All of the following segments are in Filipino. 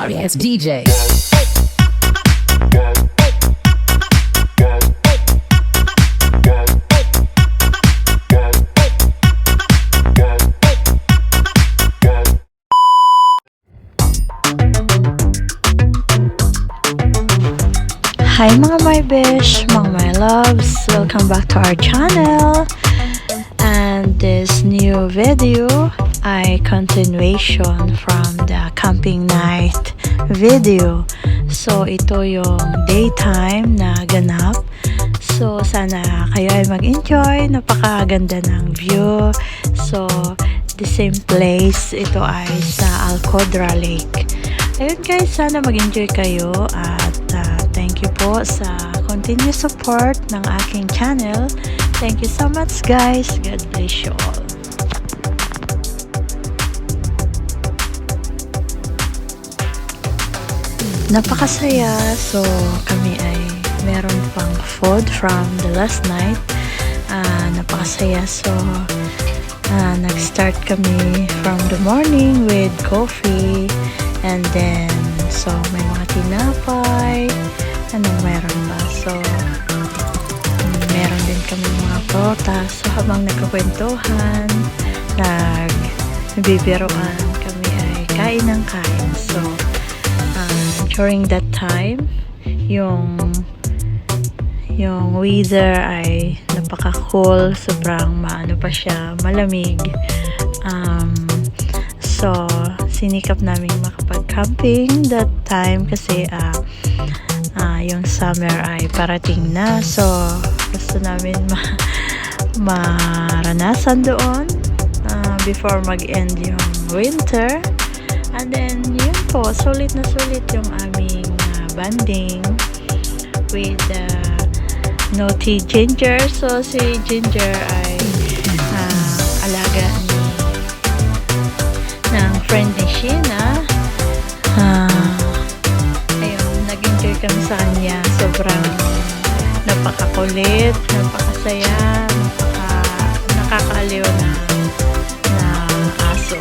sorry ass DJ. Hi mga my bish, mga my loves, welcome back to our channel. And this new video ay continuation from the camping night video. So ito yung daytime na ganap. So sana kayo ay mag-enjoy, napakaganda ng view. So the same place, ito ay sa Al-Qudra Lake. Ayun guys, sana mag-enjoy kayo at thank you po sa continuous support ng aking channel. Thank you so much guys. God bless you all. Napakasaya. So kami ay meron pang food from the last night. Napakasaya. So nag-start kami from the morning with coffee. And then, so may mga tinapay, anong meron ba? So, meron din kami mga prutas. So, habang nagkukwentuhan, nagbibiroan, kami ay kain ng kain. So, during that time, yung weather ay napaka-cool, sobrang maano pa siya, malamig. So, sinikap namin makapag-camping that time kasi yung summer ay parating na. So, gusto namin maranasan doon before mag-end yung winter. And then, yun po, sulit na sulit yung aming bonding with naughty Ginger. So, si Ginger ay alaga ng friend ni Sheena. Ayun, nag-enjoy kami sa kanya. Sobrang napakakulit, napakasaya, nakakaaliw na aso.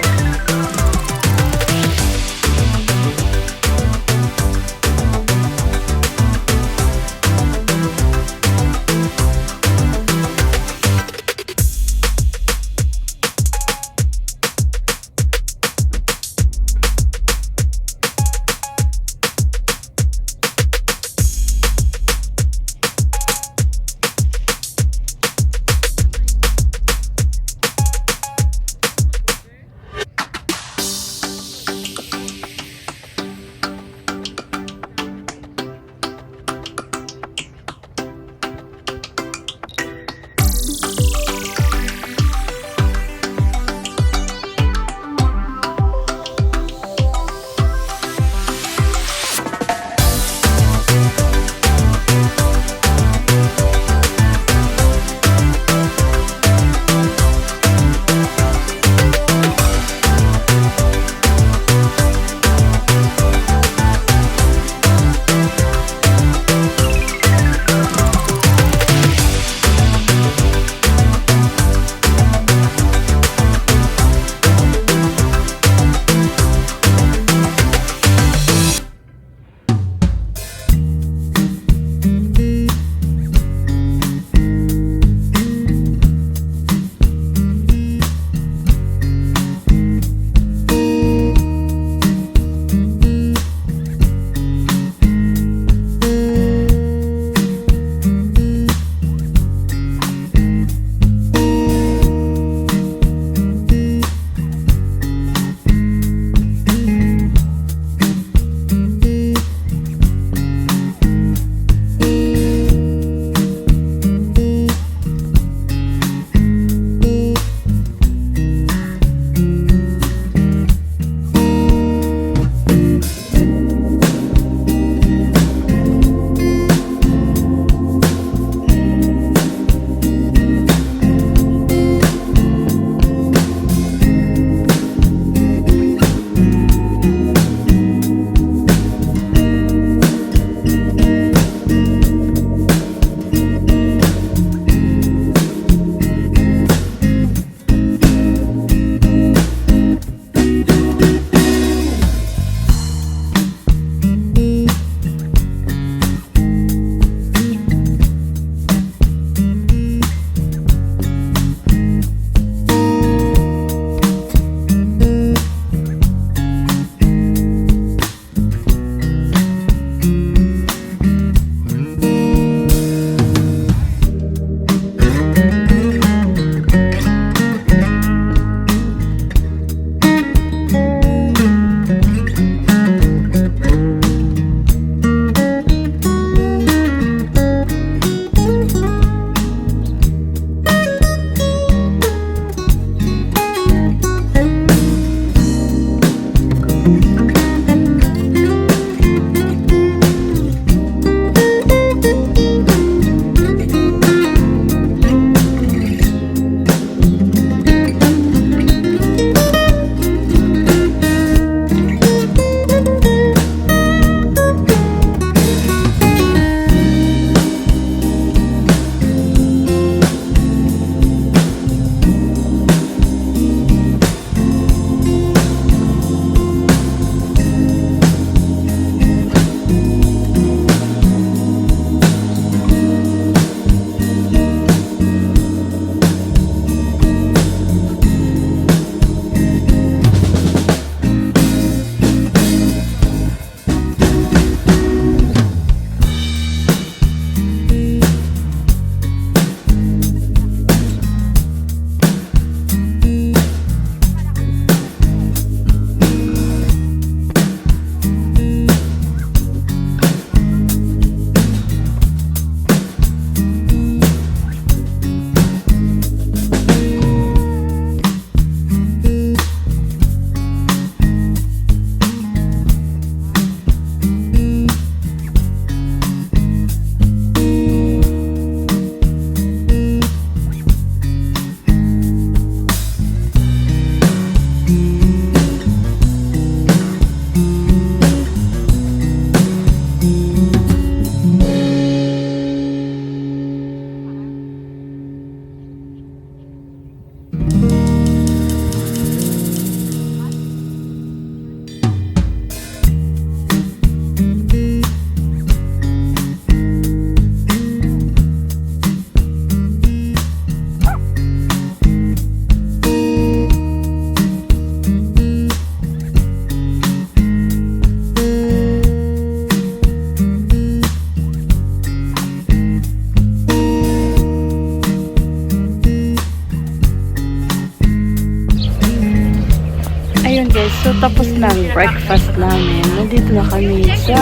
guys, so tapos na ang breakfast namin. Nandito na kami sa...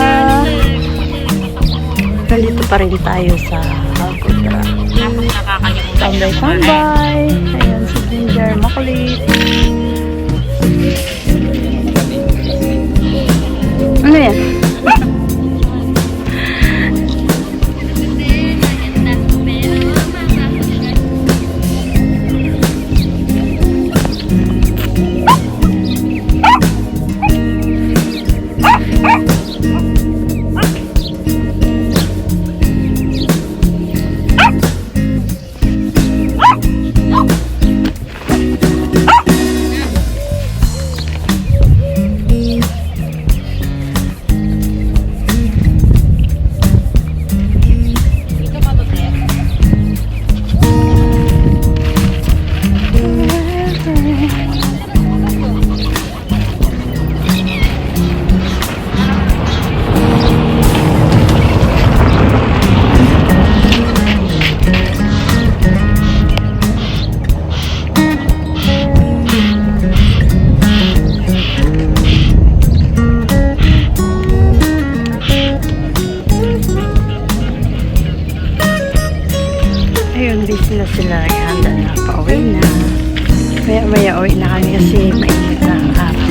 Nandito pa rin tayo sa Al-Qudra. Tambay-tambay. Ayan, si Ginger, makulit. Ano yan? Ayun, busy na sila. Handa na. Pauwi na. Maya uwi na kami kasi mainit na ang araw.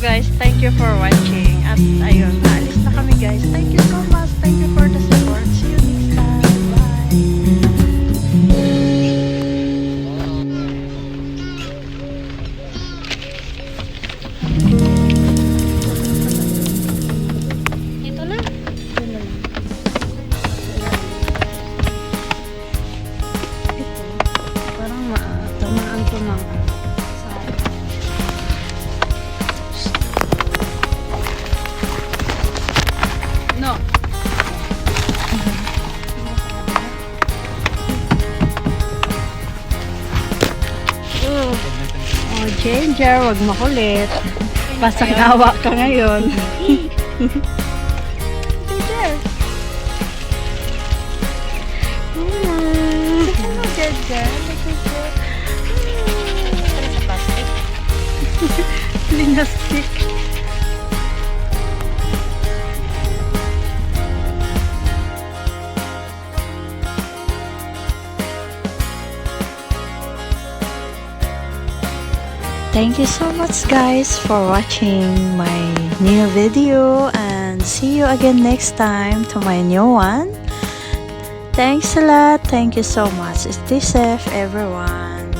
Guys, thank you for watching. At ayun, naalis na kami guys. Thank you so much. Thank you for the support. See you next time. Bye. Ito na. Ito. Parang tamaan to ng no. Oh, Ginger, wag makulit. Pasang-awa ka ngayon. Ginger. Ginger. Linastik. Thank you so much guys for watching my new video, and see you again next time to my new one. Thanks a lot. Thank you so much. Stay safe everyone.